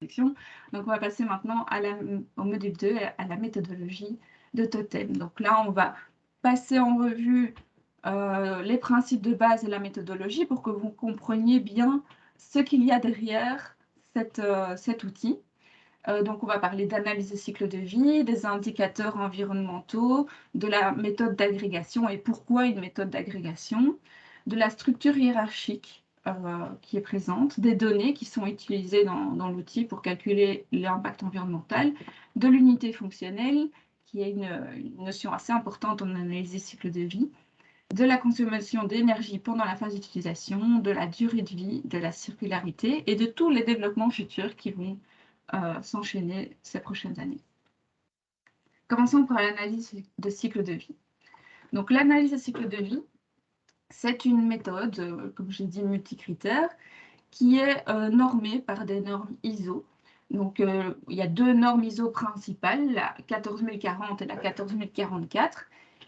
Donc, on va passer maintenant au module 2, à la méthodologie de Totem. Donc là, on va passer en revue les principes de base et la méthodologie pour que vous compreniez bien ce qu'il y a derrière cet outil. Donc, on va parler d'analyse de cycle de vie, des indicateurs environnementaux, de la méthode d'agrégation et pourquoi une méthode d'agrégation, de la structure hiérarchique qui est présente, des données qui sont utilisées dans l'outil pour calculer l'impact environnemental, de l'unité fonctionnelle, qui est une notion assez importante en analyse des cycles de vie, de la consommation d'énergie pendant la phase d'utilisation, de la durée de vie, de la circularité et de tous les développements futurs qui vont s'enchaîner ces prochaines années. Commençons par l'analyse de cycle de vie. Donc l'analyse de cycle de vie, c'est une méthode, comme j'ai dit, multicritère, qui est normée par des normes ISO. Donc il y a deux normes ISO principales, la 14040 et la 14044.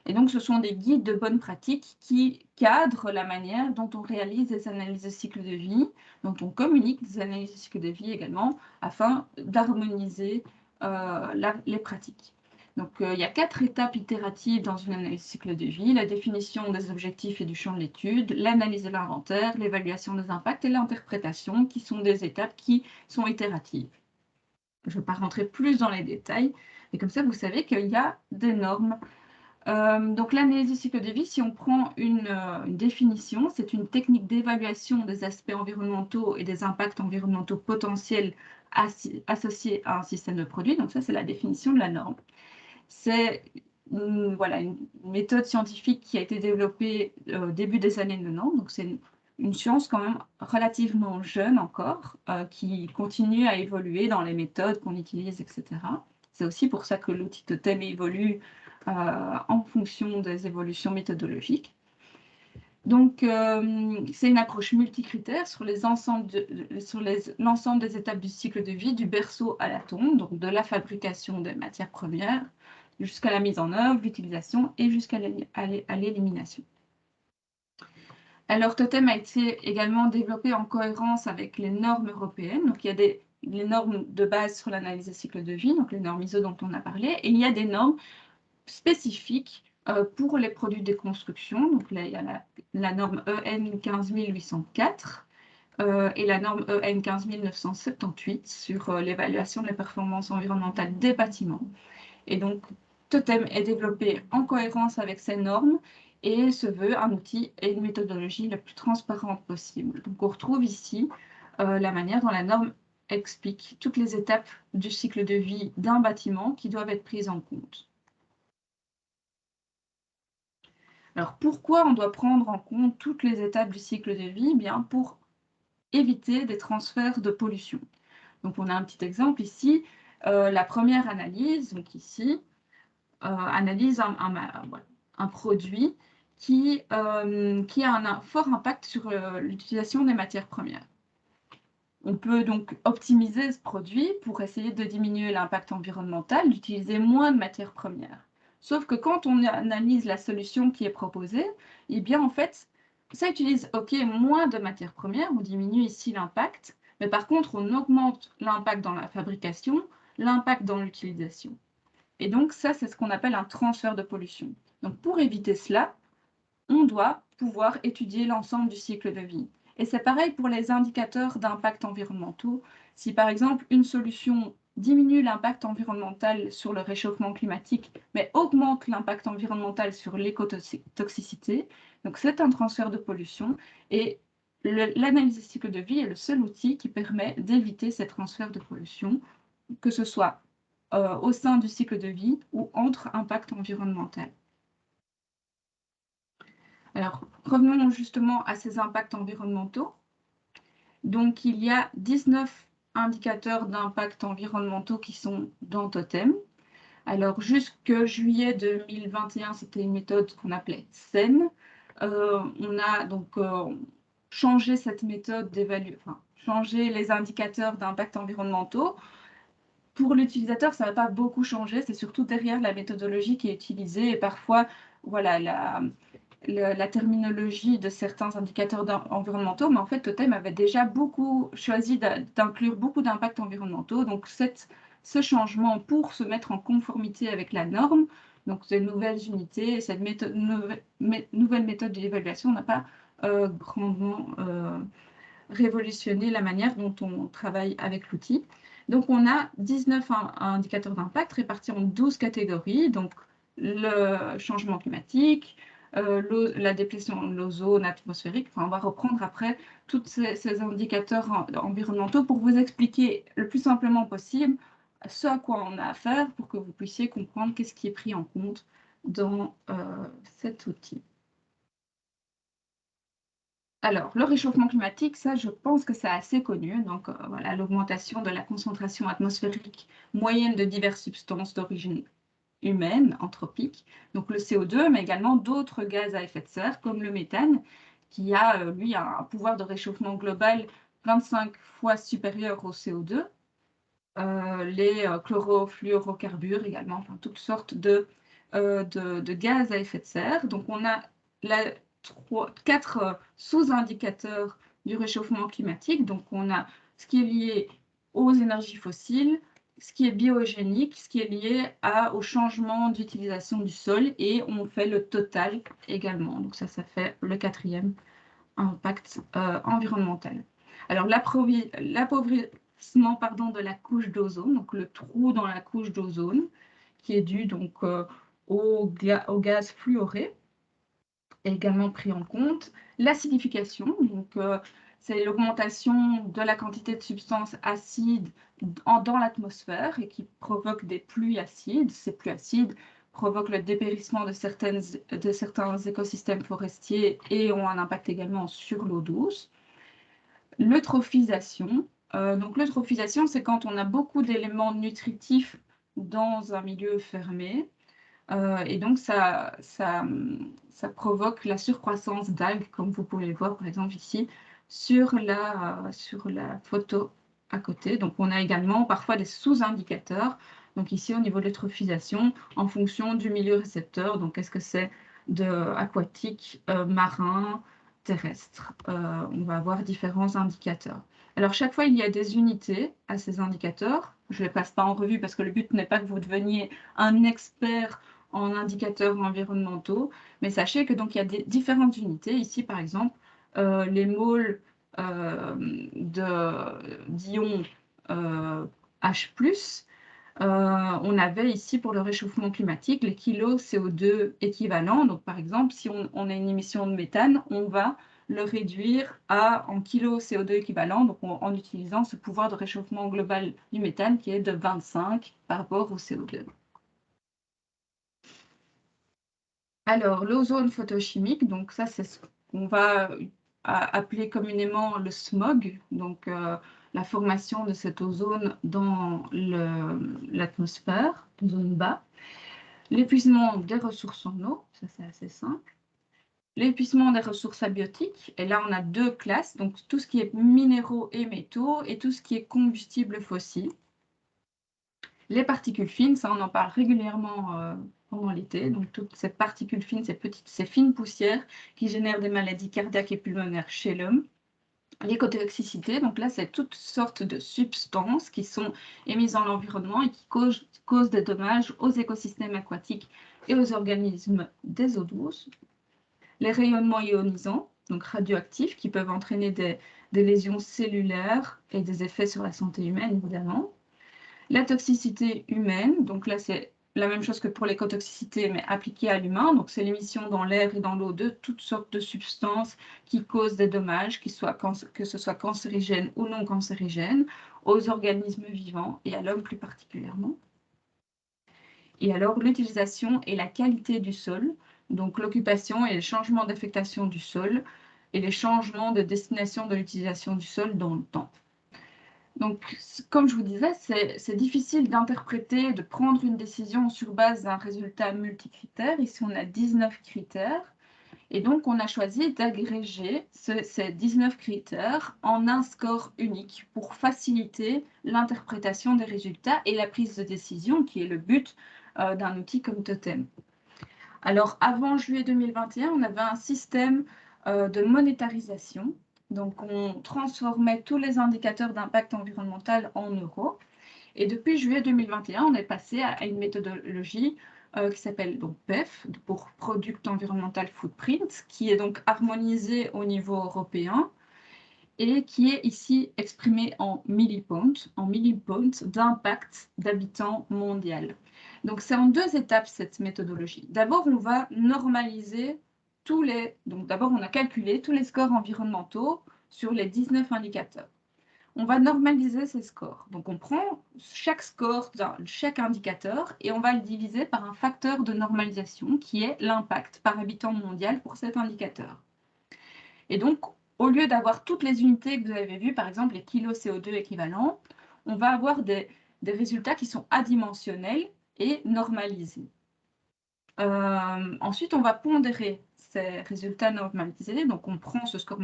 Et donc, ce sont des guides de bonne pratique qui cadrent la manière dont on réalise des analyses de cycle de vie, dont on communique des analyses de cycle de vie également, afin d'harmoniser les pratiques. Donc, il y a 4 étapes itératives dans une analyse de cycle de vie: la définition des objectifs et du champ de l'étude, l'analyse de l'inventaire, l'évaluation des impacts et l'interprétation, qui sont des étapes qui sont itératives. Je ne vais pas rentrer plus dans les détails, mais comme ça, vous savez qu'il y a des normes. Donc l'analyse du cycle de vie, si on prend une définition, c'est une technique d'évaluation des aspects environnementaux et des impacts environnementaux potentiels associés à un système de produits. Donc ça, c'est la définition de la norme. C'est voilà, une méthode scientifique qui a été développée au début des années 90. Donc c'est une science quand même relativement jeune encore, qui continue à évoluer dans les méthodes qu'on utilise, etc. C'est aussi pour ça que l'outil Totem évolue en fonction des évolutions méthodologiques. Donc, c'est une approche multicritère sur l'ensemble des étapes du cycle de vie, du berceau à la tombe, donc de la fabrication des matières premières jusqu'à la mise en œuvre, l'utilisation et jusqu'à l'élimination. Alors, Totem a été également développé en cohérence avec les normes européennes. Donc, il y a les normes de base sur l'analyse des cycles de vie, donc les normes ISO dont on a parlé, et il y a des normes spécifiques pour les produits de construction. Donc là, il y a la norme EN 15804 et la norme EN 15978 sur l'évaluation de la performance environnementale des bâtiments. Et donc, Totem est développé en cohérence avec ces normes et se veut un outil et une méthodologie la plus transparente possible. Donc, on retrouve ici la manière dont la norme explique toutes les étapes du cycle de vie d'un bâtiment qui doivent être prises en compte. Alors, pourquoi on doit prendre en compte toutes les étapes du cycle de vie? Bien, pour éviter des transferts de pollution. Donc, on a un petit exemple ici. La première analyse, donc ici, analyse un produit qui a un fort impact sur l'utilisation des matières premières. On peut donc optimiser ce produit pour essayer de diminuer l'impact environnemental, d'utiliser moins de matières premières. Sauf que quand on analyse la solution qui est proposée, eh bien en fait, ça utilise moins de matières premières, on diminue ici l'impact, mais par contre on augmente l'impact dans la fabrication, l'impact dans l'utilisation. Et donc ça, c'est ce qu'on appelle un transfert de pollution. Donc pour éviter cela, on doit pouvoir étudier l'ensemble du cycle de vie. Et c'est pareil pour les indicateurs d'impact environnementaux. Si par exemple une solution diminue l'impact environnemental sur le réchauffement climatique, mais augmente l'impact environnemental sur l'écotoxicité, donc c'est un transfert de pollution. Et l'analyse du cycle de vie est le seul outil qui permet d'éviter ces transferts de pollution, que ce soit au sein du cycle de vie ou entre impact environnemental. Alors, revenons justement à ces impacts environnementaux. Donc, il y a 19 indicateurs d'impact environnementaux qui sont dans Totem. Alors, jusque juillet 2021, c'était une méthode qu'on appelait SEN. On a donc changé cette méthode changé les indicateurs d'impact environnementaux. Pour l'utilisateur, ça ne va pas beaucoup changer, c'est surtout derrière la méthodologie qui est utilisée et parfois, voilà, la terminologie de certains indicateurs environnementaux, mais en fait, Totem avait déjà choisi d'inclure beaucoup d'impacts environnementaux. Donc, ce changement pour se mettre en conformité avec la norme, donc ces nouvelles unités, cette nouvelle méthode d'évaluation n'a pas grandement révolutionné la manière dont on travaille avec l'outil. Donc, on a 19 indicateurs d'impact répartis en 12 catégories. Donc, le changement climatique, la déplétion de l'ozone atmosphérique. Enfin, on va reprendre après tous ces indicateurs environnementaux pour vous expliquer le plus simplement possible ce à quoi on a affaire pour que vous puissiez comprendre qu'est-ce qui est pris en compte dans cet outil. Alors, le réchauffement climatique, ça, je pense que c'est assez connu. Donc, voilà, l'augmentation de la concentration atmosphérique moyenne de diverses substances d'origine humaine, anthropique, donc le CO2, mais également d'autres gaz à effet de serre, comme le méthane, qui a, lui, un pouvoir de réchauffement global 25 fois supérieur au CO2. Les chlorofluorocarbures également, enfin, toutes sortes de gaz à effet de serre. Donc, on a 4 sous-indicateurs du réchauffement climatique. Donc, on a ce qui est lié aux énergies fossiles, ce qui est biogénique, ce qui est lié au changement d'utilisation du sol, et on fait le total également. Donc, ça fait le 4e impact environnemental. Alors, l'appauvrissement de la couche d'ozone, donc le trou dans la couche d'ozone, qui est dû donc au gaz fluoré, est également pris en compte. L'acidification, donc c'est l'augmentation de la quantité de substances acides dans l'atmosphère et qui provoque des pluies acides. Ces pluies acides provoquent le dépérissement de certains écosystèmes forestiers et ont un impact également sur l'eau douce. L'eutrophisation. Donc l'eutrophisation, c'est quand on a beaucoup d'éléments nutritifs dans un milieu fermé. Et donc, ça provoque la surcroissance d'algues, comme vous pouvez le voir, par exemple, ici, sur la photo à côté. Donc, on a également parfois des sous-indicateurs. Donc, ici, au niveau de l'eutrophisation, en fonction du milieu récepteur. Donc, est-ce que c'est aquatique, marin, terrestre? On va avoir différents indicateurs. Alors, chaque fois, il y a des unités à ces indicateurs. Je ne les passe pas en revue parce que le but n'est pas que vous deveniez un expert en indicateurs environnementaux, mais sachez que donc il y a différentes unités. Ici, par exemple, les moles d'ion H+, on avait ici pour le réchauffement climatique les kilos CO2 équivalents. Donc, par exemple, si on a une émission de méthane, on va le réduire en kilos CO2 équivalents, donc en utilisant ce pouvoir de réchauffement global du méthane qui est de 25 par rapport au CO2. Alors, l'ozone photochimique, donc ça, c'est ce qu'on va appeler communément le smog, donc la formation de cet ozone dans l'atmosphère, zone bas. L'épuisement des ressources en eau, ça c'est assez simple. L'épuisement des ressources abiotiques, et là on a 2 classes, donc tout ce qui est minéraux et métaux, et tout ce qui est combustible fossile. Les particules fines, ça on en parle régulièrement pendant l'été, donc toutes ces particules fines, ces fines poussières qui génèrent des maladies cardiaques et pulmonaires chez l'homme. L'écotoxicité, donc là c'est toutes sortes de substances qui sont émises dans l'environnement et qui causent des dommages aux écosystèmes aquatiques et aux organismes des eaux douces. Les rayonnements ionisants, donc radioactifs, qui peuvent entraîner des lésions cellulaires et des effets sur la santé humaine évidemment. La toxicité humaine, donc là c'est la même chose que pour l'écotoxicité, mais appliquée à l'humain. Donc c'est l'émission dans l'air et dans l'eau de toutes sortes de substances qui causent des dommages, que ce soit cancérigènes ou non cancérigènes, aux organismes vivants et à l'homme plus particulièrement. Et alors l'utilisation et la qualité du sol, donc l'occupation et le changement d'affectation du sol et les changements de destination de l'utilisation du sol dans le temps. Donc, comme je vous disais, c'est difficile d'interpréter, de prendre une décision sur base d'un résultat multicritère. Ici, on a 19 critères. Et donc, on a choisi d'agréger ces 19 critères en un score unique pour faciliter l'interprétation des résultats et la prise de décision, qui est le but d'un outil comme Totem. Alors, avant juillet 2021, on avait un système de monétarisation. Donc, on transformait tous les indicateurs d'impact environnemental en euros. Et depuis juillet 2021, on est passé à une méthodologie qui s'appelle donc PEF, pour Product Environmental Footprint, qui est donc harmonisée au niveau européen et qui est ici exprimée en millipoints d'impact d'habitant mondial. Donc c'est en 2 étapes cette méthodologie. D'abord, on va normaliser donc d'abord on a calculé tous les scores environnementaux sur les 19 indicateurs. On va normaliser ces scores. Donc, on prend chaque score de chaque indicateur et on va le diviser par un facteur de normalisation qui est l'impact par habitant mondial pour cet indicateur. Et donc, au lieu d'avoir toutes les unités que vous avez vues, par exemple les kilos CO2 équivalents, on va avoir des résultats qui sont adimensionnels et normalisés. Ensuite, on va pondérer ces résultats normalisés. Donc, on prend ce score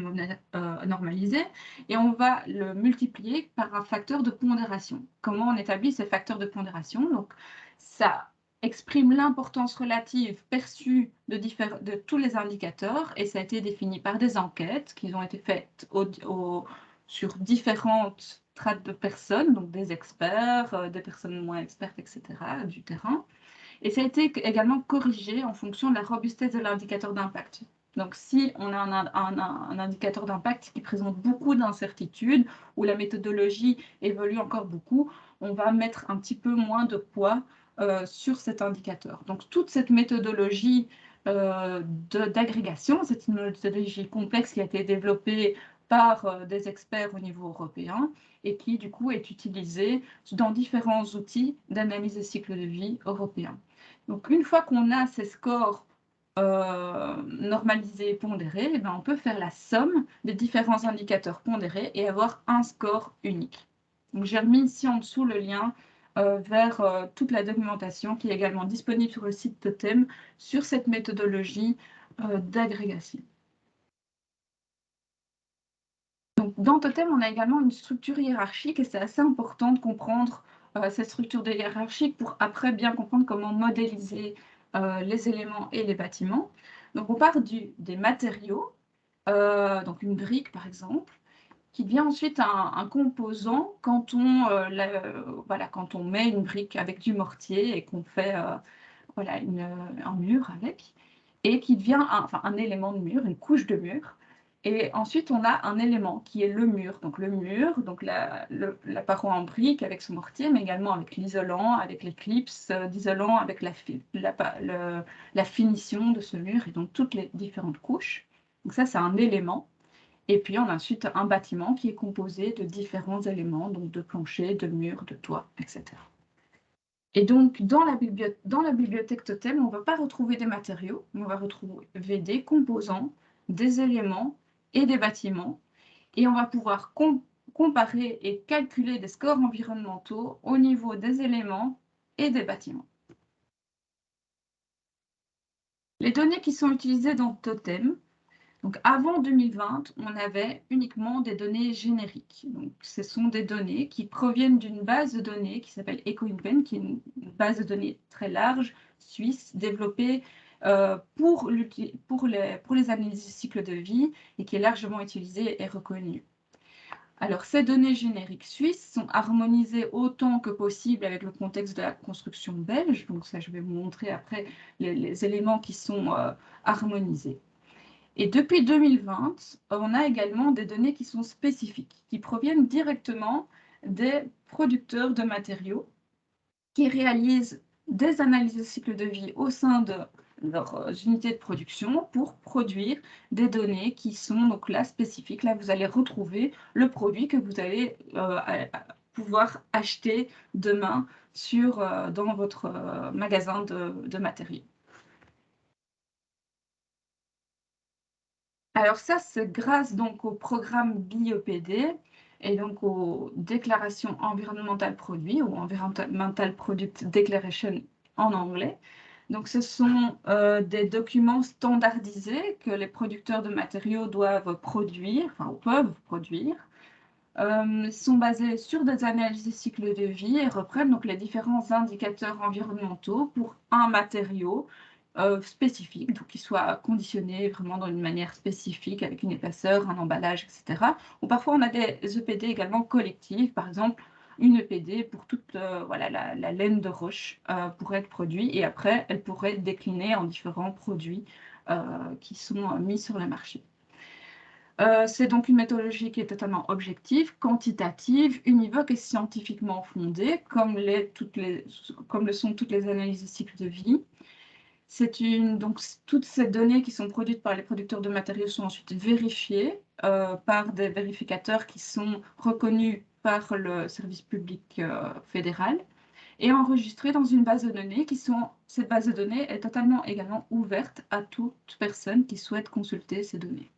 normalisé et on va le multiplier par un facteur de pondération. Comment on établit ces facteurs de pondération? Donc, ça exprime l'importance relative perçue de tous les indicateurs et ça a été défini par des enquêtes qui ont été faites sur différentes strates de personnes, donc des experts, des personnes moins expertes, etc., du terrain. Et ça a été également corrigé en fonction de la robustesse de l'indicateur d'impact. Donc, si on a un indicateur d'impact qui présente beaucoup d'incertitudes, où la méthodologie évolue encore beaucoup, on va mettre un petit peu moins de poids sur cet indicateur. Donc, toute cette méthodologie d'agrégation, c'est une méthodologie complexe qui a été développée par des experts au niveau européen et qui, du coup, est utilisée dans différents outils d'analyse des cycles de vie européens. Donc, une fois qu'on a ces scores normalisés et pondérés, eh bien, on peut faire la somme des différents indicateurs pondérés et avoir un score unique. Donc, j'ai remis ici en dessous le lien vers toute la documentation qui est également disponible sur le site Totem sur cette méthodologie d'agrégation. Donc, dans Totem, on a également une structure hiérarchique et c'est assez important de comprendre cette structure hiérarchique pour après bien comprendre comment modéliser les éléments et les bâtiments. Donc, on part des matériaux, donc une brique par exemple, qui devient ensuite un composant quand quand on met une brique avec du mortier et qu'on fait voilà, un mur avec, et qui devient un élément de mur, une couche de mur. Et ensuite, on a un élément qui est le mur. Donc le mur, donc la paroi en brique avec son mortier, mais également avec l'isolant, avec les clips d'isolant, avec la finition de ce mur, et donc toutes les différentes couches. Donc ça, c'est un élément. Et puis, on a ensuite un bâtiment qui est composé de différents éléments, donc de plancher, de murs, de toit, etc. Et donc, dans la bibliothèque Totem, on ne va pas retrouver des matériaux, mais on va retrouver des composants, des éléments et des bâtiments. Et on va pouvoir comparer et calculer des scores environnementaux au niveau des éléments et des bâtiments. Les données qui sont utilisées dans Totem, donc avant 2020, on avait uniquement des données génériques. Donc, ce sont des données qui proviennent d'une base de données qui s'appelle EcoInVen, qui est une base de données très large, suisse, développée pour les analyses du cycle de vie et qui est largement utilisée et reconnue. Alors, ces données génériques suisses sont harmonisées autant que possible avec le contexte de la construction belge. Donc, ça, je vais vous montrer après les éléments qui sont harmonisés. Et depuis 2020, on a également des données qui sont spécifiques, qui proviennent directement des producteurs de matériaux qui réalisent des analyses de cycle de vie au sein de leurs unités de production pour produire des données qui sont donc là spécifiques. Là, vous allez retrouver le produit que vous allez pouvoir acheter demain dans votre magasin de matériaux. Alors ça, c'est grâce donc au programme BIOPD et donc aux déclarations environnementales produits ou Environmental Product Declaration en anglais. Donc ce sont des documents standardisés que les producteurs de matériaux doivent produire, enfin ou peuvent produire. Sont basés sur des analyses de cycle de vie et reprennent donc les différents indicateurs environnementaux pour un matériau spécifiques, donc qui soient conditionnés vraiment d'une manière spécifique, avec une épaisseur, un emballage, etc. Ou parfois, on a des EPD également collectifs, par exemple, une EPD pour toute voilà, la laine de roche pourrait être produite, et après, elle pourrait être déclinée en différents produits qui sont mis sur le marché. C'est donc une méthodologie qui est totalement objective, quantitative, univoque et scientifiquement fondée, comme le sont toutes les analyses de cycle de vie. Donc, toutes ces données qui sont produites par les producteurs de matériaux sont ensuite vérifiées par des vérificateurs qui sont reconnus par le service public fédéral et enregistrées dans une base de données cette base de données est totalement également ouverte à toute personne qui souhaite consulter ces données.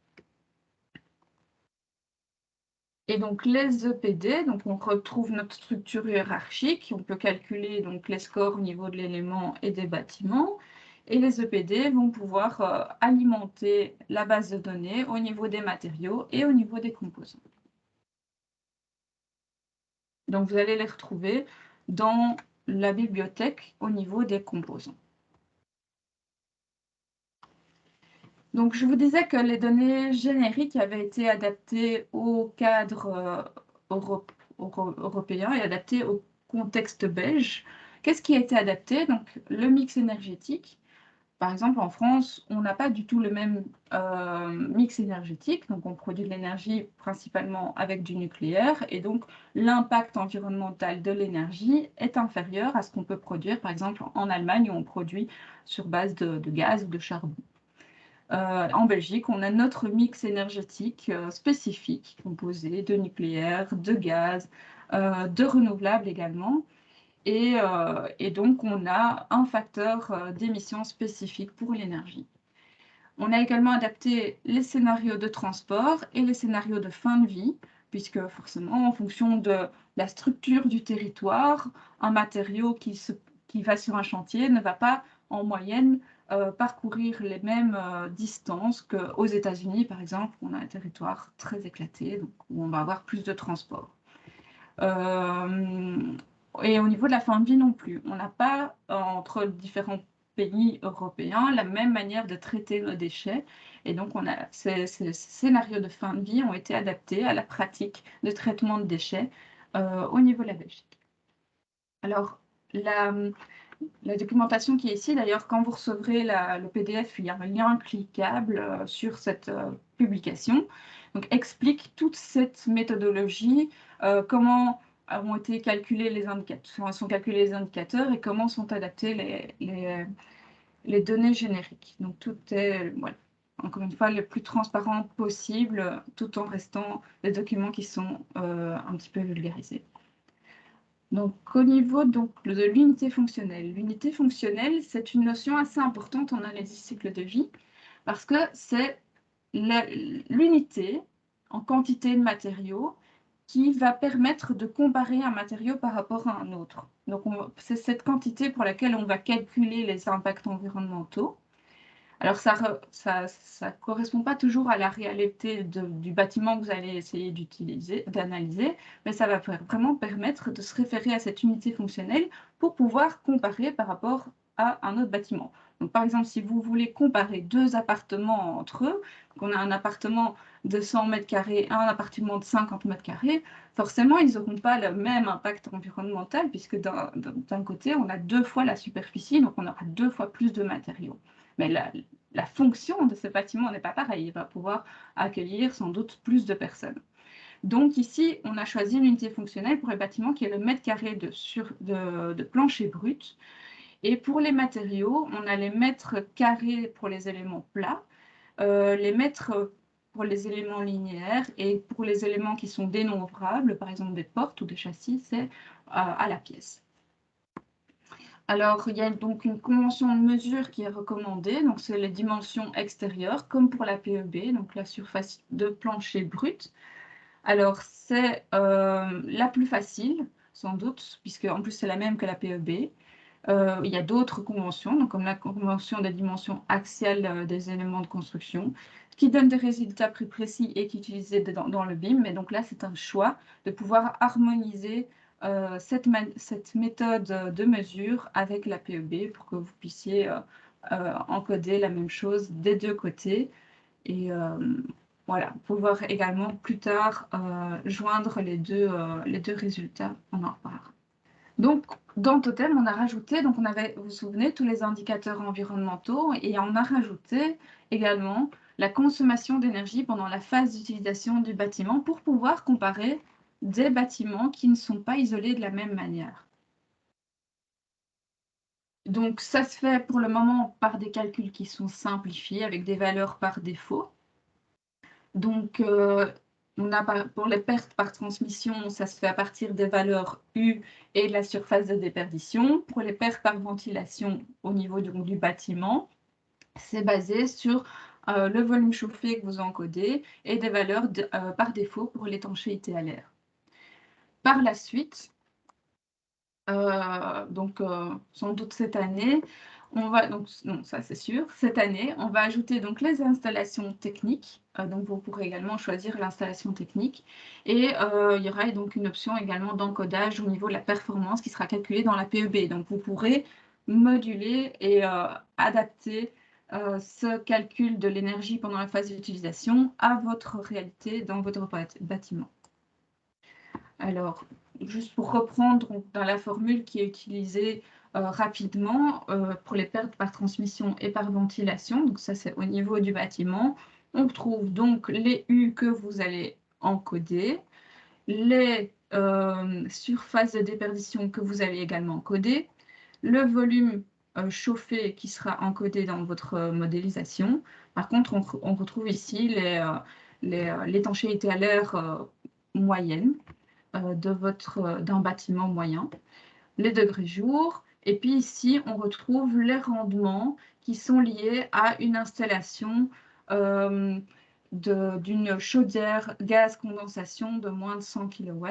Et donc les EPD, donc on retrouve notre structure hiérarchique, on peut calculer donc les scores au niveau de l'élément et des bâtiments, et les EPD vont pouvoir alimenter la base de données au niveau des matériaux et au niveau des composants. Donc vous allez les retrouver dans la bibliothèque au niveau des composants. Donc je vous disais que les données génériques avaient été adaptées au cadre européen et adaptées au contexte belge. Qu'est-ce qui a été adapté? Donc le mix énergétique. Par exemple, en France, on n'a pas du tout le même mix énergétique. Donc on produit de l'énergie principalement avec du nucléaire et donc l'impact environnemental de l'énergie est inférieur à ce qu'on peut produire, par exemple, en Allemagne où on produit sur base de gaz ou de charbon. En Belgique, on a notre mix énergétique spécifique, composé de nucléaire, de gaz, de renouvelables également. Et donc, on a un facteur d'émission spécifique pour l'énergie. On a également adapté les scénarios de transport et les scénarios de fin de vie, puisque forcément, en fonction de la structure du territoire, un matériau qui va sur un chantier ne va pas en moyenne parcourir les mêmes distances qu'aux États-Unis, par exemple, où on a un territoire très éclaté, donc où on va avoir plus de transport. Et au niveau de la fin de vie non plus, on n'a pas entre différents pays européens la même manière de traiter nos déchets. Et donc, ces scénarios de fin de vie ont été adaptés à la pratique de traitement de déchets au niveau de la Belgique. Alors, la documentation qui est ici, d'ailleurs, quand vous recevrez le PDF, il y a un lien cliquable sur cette publication. Donc, explique toute cette méthodologie, comment ont été calculés les indicateurs, sont calculés les indicateurs et comment sont adaptées les données génériques. Donc, tout est, voilà, encore une fois, le plus transparent possible, tout en restant des documents qui sont un petit peu vulgarisés. Donc, au niveau de l'unité fonctionnelle. L'unité fonctionnelle, c'est une notion assez importante en analyse cycle de vie parce que c'est l'unité en quantité de matériaux qui va permettre de comparer un matériau par rapport à un autre. Donc, c'est cette quantité pour laquelle on va calculer les impacts environnementaux. Alors, ça ne correspond pas toujours à la réalité du bâtiment que vous allez essayer d'analyser, mais ça va vraiment permettre de se référer à cette unité fonctionnelle pour pouvoir comparer par rapport à un autre bâtiment. Donc, par exemple, si vous voulez comparer deux appartements entre eux, qu'on a un appartement de 100 mètres carrés et un appartement de 50 mètres carrés, forcément, ils n'auront pas le même impact environnemental, puisque d'un côté, on a 2 fois la superficie, donc on aura 2 fois plus de matériaux. Mais la fonction de ce bâtiment n'est pas pareille. Il va pouvoir accueillir sans doute plus de personnes. Donc ici, on a choisi une unité fonctionnelle pour les bâtiments qui est le mètre carré de plancher brut. Et pour les matériaux, on a les mètres carrés pour les éléments plats, les mètres pour les éléments linéaires et pour les éléments qui sont dénombrables, par exemple des portes ou des châssis, c'est à la pièce. Alors, il y a donc une convention de mesure qui est recommandée, donc c'est les dimensions extérieures, comme pour la PEB, donc la surface de plancher brut. Alors, c'est la plus facile, sans doute, puisque en plus c'est la même que la PEB. Il y a d'autres conventions, donc comme la convention des dimensions axiales des éléments de construction, qui donne des résultats plus précis et qui est utilisé dans le BIM. Mais donc là, c'est un choix de pouvoir harmoniser cette méthode de mesure avec la PEB pour que vous puissiez encoder la même chose des deux côtés. Et voilà, pouvoir également plus tard joindre les deux résultats. On en reparlera. Donc, dans Totem, on a rajouté, donc on avait, vous vous souvenez, tous les indicateurs environnementaux et on a rajouté également la consommation d'énergie pendant la phase d'utilisation du bâtiment pour pouvoir comparer des bâtiments qui ne sont pas isolés de la même manière. Donc, ça se fait pour le moment par des calculs qui sont simplifiés avec des valeurs par défaut. Donc, on a pour les pertes par transmission, ça se fait à partir des valeurs U et de la surface de déperdition. Pour les pertes par ventilation au niveau du bâtiment, c'est basé sur le volume chauffé que vous encodez et des valeurs par défaut pour l'étanchéité à l'air. Par la suite, sans doute cette année, on va, donc, non, ça c'est sûr, cette année, on va ajouter donc les installations techniques. Donc vous pourrez également choisir l'installation technique. Et il y aura donc une option également d'encodage au niveau de la performance qui sera calculée dans la PEB. Donc vous pourrez moduler et adapter ce calcul de l'énergie pendant la phase d'utilisation à votre réalité dans votre bâtiment. Alors, juste pour reprendre dans la formule qui est utilisée rapidement pour les pertes par transmission et par ventilation, donc ça c'est au niveau du bâtiment, on trouve donc les U que vous allez encoder, les surfaces de déperdition que vous allez également encoder, le volume chauffé qui sera encodé dans votre modélisation. Par contre, on retrouve ici l'étanchéité à l'air moyenne d'un bâtiment moyen, les degrés jour, et puis ici on retrouve les rendements qui sont liés à une installation d'une chaudière gaz condensation de moins de 100 kW.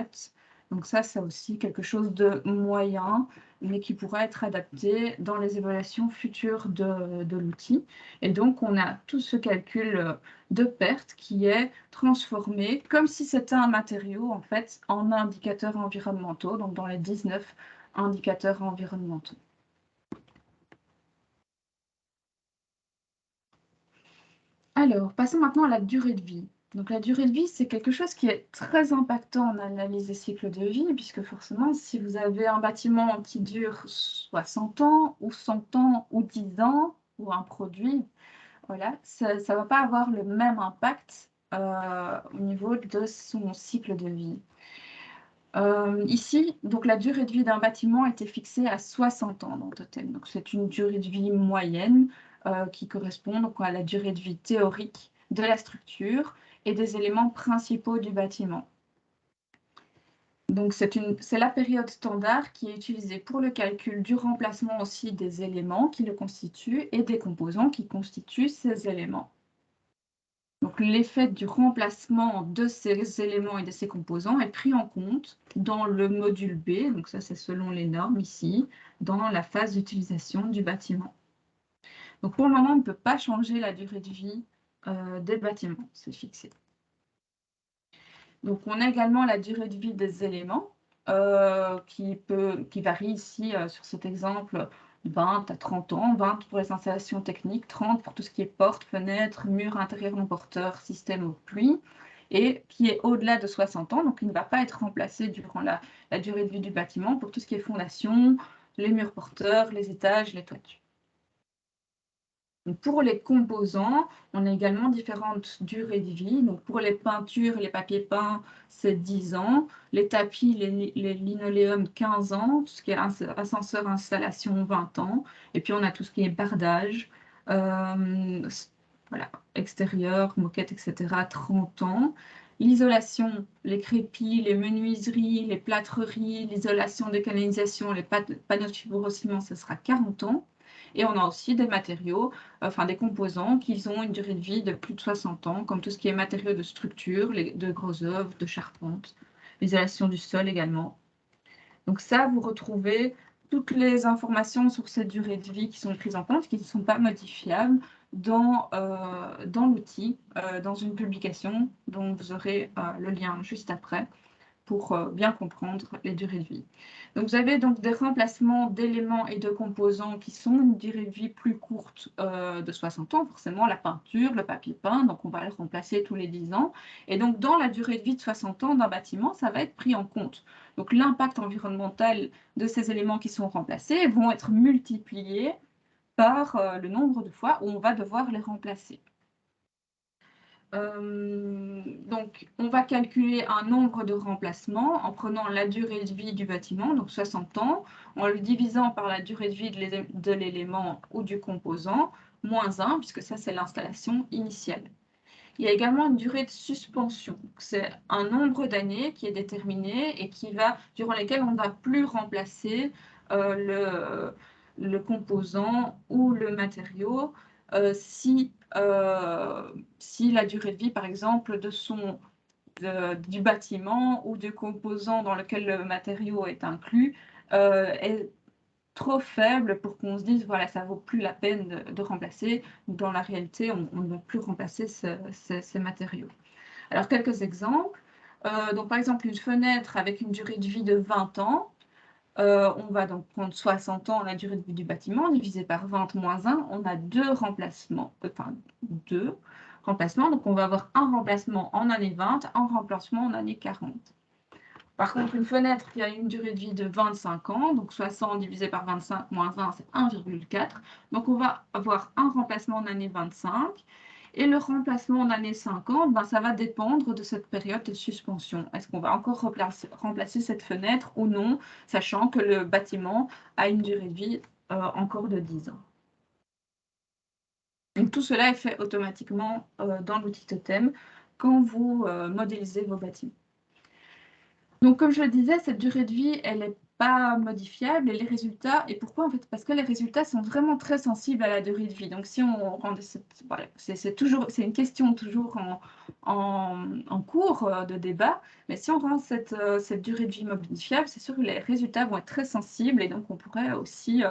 Donc ça, c'est aussi quelque chose de moyen, mais qui pourra être adapté dans les évaluations futures de l'outil. Et donc, on a tout ce calcul de perte qui est transformé, comme si c'était un matériau, en fait, en indicateurs environnementaux, donc dans les 19 indicateurs environnementaux. Alors, passons maintenant à la durée de vie. Donc la durée de vie, c'est quelque chose qui est très impactant en analyse des cycles de vie, puisque forcément, si vous avez un bâtiment qui dure 60 ans, ou 100 ans, ou 10 ans, ou un produit, voilà, ça ne va pas avoir le même impact au niveau de son cycle de vie. Ici, donc la durée de vie d'un bâtiment a été fixée à 60 ans dans Totem. Donc c'est une durée de vie moyenne qui correspond donc à la durée de vie théorique de la structure et des éléments principaux du bâtiment. Donc c'est la période standard qui est utilisée pour le calcul du remplacement aussi des éléments qui le constituent et des composants qui constituent ces éléments. Donc l'effet du remplacement de ces éléments et de ces composants est pris en compte dans le module B, donc ça c'est selon les normes ici, dans la phase d'utilisation du bâtiment. Donc pour le moment, on ne peut pas changer la durée de vie des bâtiments, c'est fixé. Donc on a également la durée de vie des éléments qui varie ici sur cet exemple 20 à 30 ans, 20 pour les installations techniques, 30 pour tout ce qui est porte, fenêtre, mur intérieur non porteur, système aux pluies, et qui est au-delà de 60 ans, donc il ne va pas être remplacé durant la durée de vie du bâtiment pour tout ce qui est fondation, les murs porteurs, les étages, les toitures. Donc pour les composants, on a également différentes durées de vie. Donc pour les peintures et les papiers peints, c'est 10 ans. Les tapis, les linoléums, 15 ans. Tout ce qui est ascenseur, installation, 20 ans. Et puis on a tout ce qui est bardage, voilà, extérieur, moquette, etc., 30 ans. L'isolation, les crépis, les menuiseries, les plâtreries, l'isolation des canalisations, les panneaux de fibrociment, ce sera 40 ans. Et on a aussi des matériaux, enfin des composants qui ont une durée de vie de plus de 60 ans, comme tout ce qui est matériaux de structure, de gros œuvres, de charpente, l'isolation du sol également. Donc ça, vous retrouvez toutes les informations sur cette durée de vie qui sont prises en compte, qui ne sont pas modifiables dans l'outil, dans une publication dont vous aurez le lien juste après, pour bien comprendre les durées de vie. Donc, vous avez donc des remplacements d'éléments et de composants qui sont une durée de vie plus courte de 60 ans, forcément la peinture, le papier peint, donc on va le remplacer tous les 10 ans. Et donc, dans la durée de vie de 60 ans d'un bâtiment, ça va être pris en compte. Donc, l'impact environnemental de ces éléments qui sont remplacés vont être multipliés par le nombre de fois où on va devoir les remplacer. Donc, on va calculer un nombre de remplacements en prenant la durée de vie du bâtiment, donc 60 ans, en le divisant par la durée de vie de l'élément ou du composant, moins 1, puisque ça, c'est l'installation initiale. Il y a également une durée de suspension. C'est un nombre d'années qui est déterminé et durant lesquelles on ne va plus remplacer le composant ou le matériau si la durée de vie, par exemple, du bâtiment ou du composant dans lequel le matériau est inclus est trop faible pour qu'on se dise, voilà, ça vaut plus la peine de remplacer. Dans la réalité, on ne va plus remplacer ces matériaux. Alors, quelques exemples. Donc, par exemple, une fenêtre avec une durée de vie de 20 ans, on va donc prendre 60 ans la durée de vie du bâtiment, divisé par 20 moins 1, on a deux remplacements. Donc on va avoir un remplacement en année 20, un remplacement en année 40. Par contre, une fenêtre qui a une durée de vie de 25 ans, donc 60 divisé par 25 moins 1, c'est 1,4. Donc, on va avoir un remplacement en année 25. Et le remplacement en année 50, ça va dépendre de cette période de suspension. Est-ce qu'on va encore remplacer cette fenêtre ou non, sachant que le bâtiment a une durée de vie encore de 10 ans. Donc, tout cela est fait automatiquement dans l'outil Totem quand vous modélisez vos bâtiments. Donc, comme je le disais, cette durée de vie, elle n'est pas modifiable et les résultats, et pourquoi en fait? Parce que les résultats sont vraiment très sensibles à la durée de vie. Donc, si on rendait voilà, c'est une question toujours en cours de débat, mais si on rend cette durée de vie modifiable, c'est sûr que les résultats vont être très sensibles et donc on pourrait aussi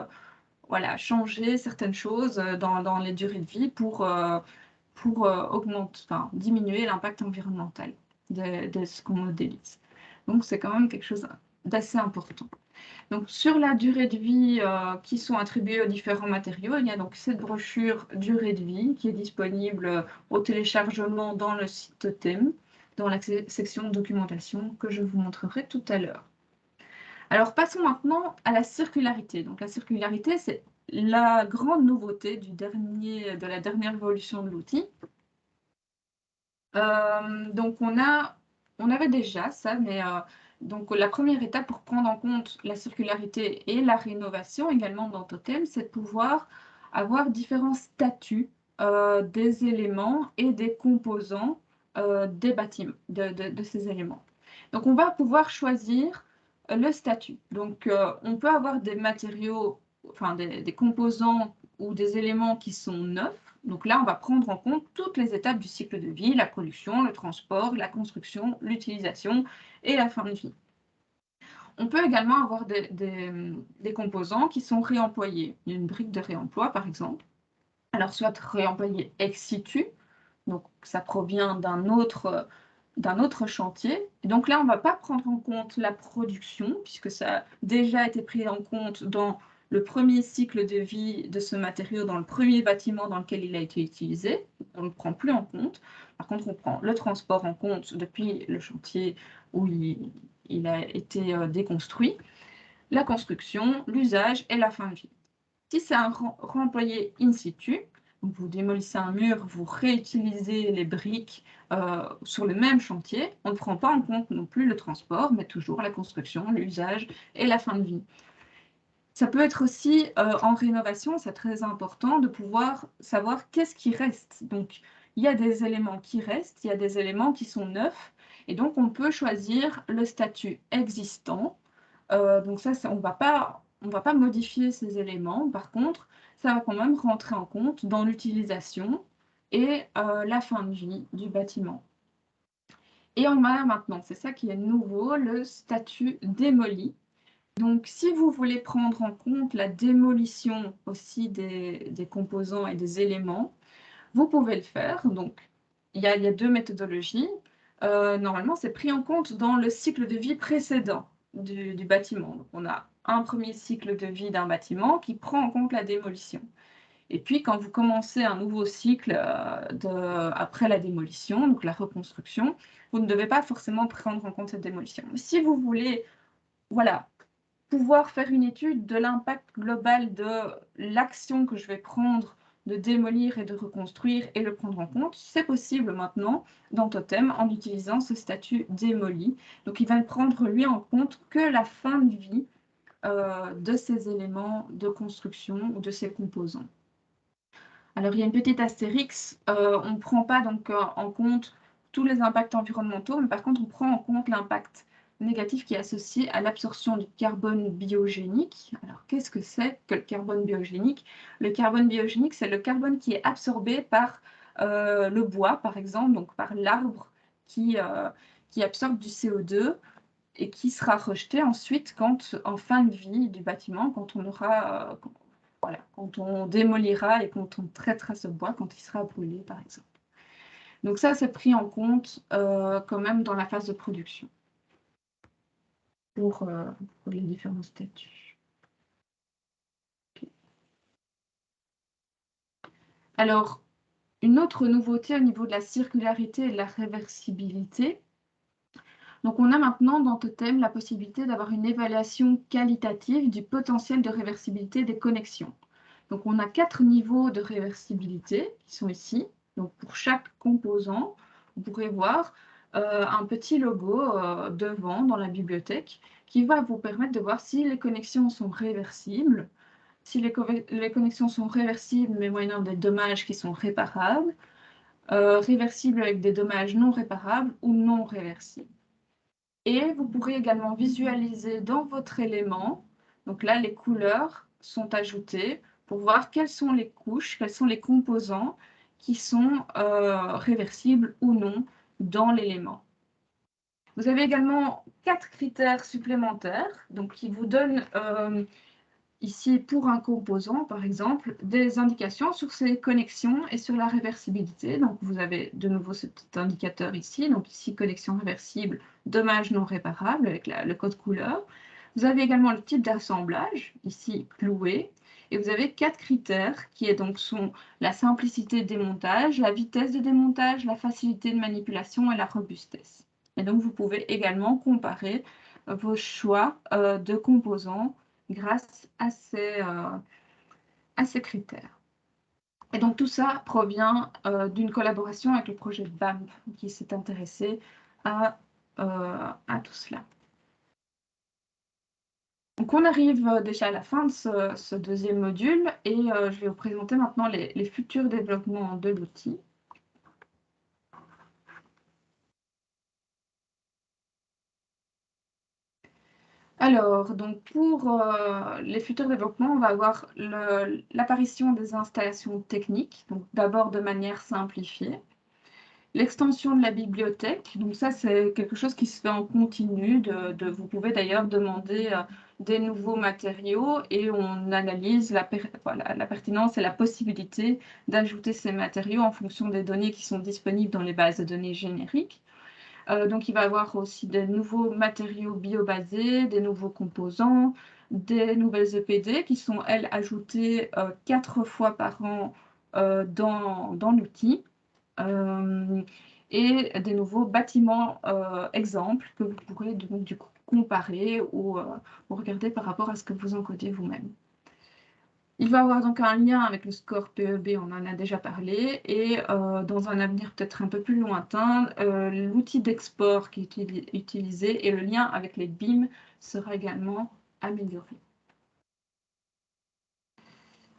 voilà, changer certaines choses dans les durées de vie pour diminuer l'impact environnemental de ce qu'on modélise. Donc, c'est quand même quelque chose d'assez important. Donc, sur la durée de vie qui sont attribuées aux différents matériaux, il y a donc cette brochure durée de vie qui est disponible au téléchargement dans le site Totem, dans la section de documentation que je vous montrerai tout à l'heure. Alors, passons maintenant à la circularité. Donc, la circularité, c'est la grande nouveauté de la dernière évolution de l'outil. Donc, on avait déjà ça, mais donc la première étape pour prendre en compte la circularité et la rénovation également dans Totem, c'est de pouvoir avoir différents statuts des éléments et des composants des bâtiments, de ces éléments. Donc, on va pouvoir choisir le statut. Donc, on peut avoir des matériaux, enfin des composants ou des éléments qui sont neufs. Donc là, on va prendre en compte toutes les étapes du cycle de vie, la production, le transport, la construction, l'utilisation et la fin de vie. On peut également avoir des composants qui sont réemployés. Il y a une brique de réemploi, par exemple. Alors, soit réemployé ex situ, donc ça provient d'un autre chantier. Et donc là, on ne va pas prendre en compte la production, puisque ça a déjà été pris en compte dans le premier cycle de vie de ce matériau, dans le premier bâtiment dans lequel il a été utilisé. On ne le prend plus en compte. Par contre, on prend le transport en compte depuis le chantier où il a été déconstruit, la construction, l'usage et la fin de vie. Si c'est un réemployé in situ, donc vous démolissez un mur, vous réutilisez les briques sur le même chantier, on ne prend pas en compte non plus le transport, mais toujours la construction, l'usage et la fin de vie. Ça peut être aussi en rénovation, c'est très important de pouvoir savoir qu'est-ce qui reste. Donc, il y a des éléments qui restent, il y a des éléments qui sont neufs, et donc on peut choisir le statut existant. Donc ça, on ne va pas modifier ces éléments. Par contre, ça va quand même rentrer en compte dans l'utilisation et la fin de vie du bâtiment. Et on a maintenant, c'est ça qui est nouveau, le statut démoli. Donc, si vous voulez prendre en compte la démolition aussi des composants et des éléments, vous pouvez le faire. Donc, il y a deux méthodologies. normalement, c'est pris en compte dans le cycle de vie précédent du bâtiment. Donc, on a un premier cycle de vie d'un bâtiment qui prend en compte la démolition. Et puis, quand vous commencez un nouveau cycle après la démolition, donc la reconstruction, vous ne devez pas forcément prendre en compte cette démolition. Mais si vous voulez, voilà, pouvoir faire une étude de l'impact global de l'action que je vais prendre de démolir et de reconstruire et le prendre en compte, c'est possible maintenant dans Totem en utilisant ce statut démoli. Donc, il va ne prendre lui en compte que la fin de vie de ces éléments de construction ou de ces composants. Alors, il y a une petite astérix, on ne prend pas donc en compte tous les impacts environnementaux, mais par contre, on prend en compte l'impact négatif qui est associé à l'absorption du carbone biogénique. Alors, qu'est-ce que c'est que le carbone biogénique? Le carbone biogénique, c'est le carbone qui est absorbé par le bois, par exemple, donc par l'arbre qui absorbe du CO2 et qui sera rejeté ensuite en fin de vie du bâtiment, quand on aura... voilà, quand on démolira et quand on traitera ce bois, quand il sera brûlé, par exemple. Donc ça, c'est pris en compte quand même dans la phase de production pour les différents statuts. Okay. Alors, une autre nouveauté au niveau de la circularité et de la réversibilité. Donc, on a maintenant dans Totem la possibilité d'avoir une évaluation qualitative du potentiel de réversibilité des connexions. Donc, on a 4 niveaux de réversibilité qui sont ici. Donc, pour chaque composant, vous pourrez voir un petit logo devant dans la bibliothèque qui va vous permettre de voir si les connexions sont réversibles, si les connexions sont réversibles mais moyennant des dommages qui sont réparables, réversibles avec des dommages non réparables ou non réversibles. Et vous pourrez également visualiser dans votre élément, donc là les couleurs sont ajoutées pour voir quelles sont les couches, quels sont les composants qui sont réversibles ou non dans l'élément. Vous avez également 4 critères supplémentaires donc, qui vous donnent ici pour un composant par exemple des indications sur ses connexions et sur la réversibilité. Donc vous avez de nouveau ce petit indicateur ici, donc ici connexion réversible, dommage non réparable avec le code couleur. Vous avez également le type d'assemblage, ici cloué, et vous avez 4 critères qui sont la simplicité de démontage, la vitesse de démontage, la facilité de manipulation et la robustesse. Et donc vous pouvez également comparer vos choix de composants grâce à ces critères. Et donc tout ça provient d'une collaboration avec le projet BAMP qui s'est intéressé à tout cela. Donc on arrive déjà à la fin de ce deuxième module et je vais vous présenter maintenant les futurs développements de l'outil. Alors, donc pour les futurs développements, on va avoir l'apparition des installations techniques, donc d'abord de manière simplifiée. L'extension de la bibliothèque, donc ça c'est quelque chose qui se fait en continu. Vous pouvez d'ailleurs demander des nouveaux matériaux et on analyse la pertinence et la possibilité d'ajouter ces matériaux en fonction des données qui sont disponibles dans les bases de données génériques. Donc il va y avoir aussi des nouveaux matériaux biobasés, des nouveaux composants, des nouvelles EPD qui sont, elles, ajoutées 4 fois par an dans l'outil. Et des nouveaux bâtiments exemples que vous pourrez donc, du coup, comparer ou regarder par rapport à ce que vous encodez vous-même. Il va y avoir donc un lien avec le score PEB, on en a déjà parlé, et dans un avenir peut-être un peu plus lointain, l'outil d'export qui est utilisé et le lien avec les BIM sera également amélioré.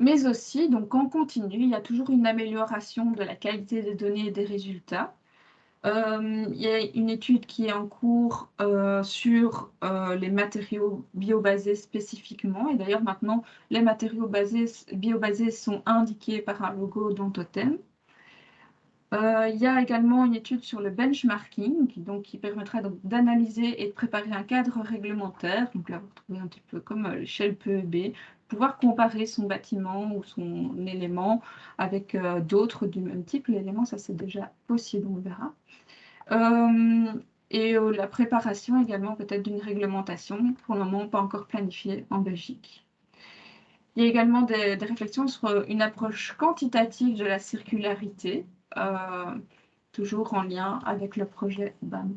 Mais aussi, donc en continu, il y a toujours une amélioration de la qualité des données et des résultats. Il y a une étude qui est en cours sur les matériaux biobasés spécifiquement. Et d'ailleurs, maintenant, les matériaux biobasés sont indiqués par un logo dans Totem. Il y a également une étude sur le benchmarking, qui permettra d'analyser et de préparer un cadre réglementaire. Donc là, vous trouvez un petit peu comme l'échelle PEB, pouvoir comparer son bâtiment ou son élément avec d'autres du même type. L'élément, ça c'est déjà possible, on verra. Et la préparation également peut-être d'une réglementation, pour le moment pas encore planifiée en Belgique. Il y a également des réflexions sur une approche quantitative de la circularité, toujours en lien avec le projet BAM.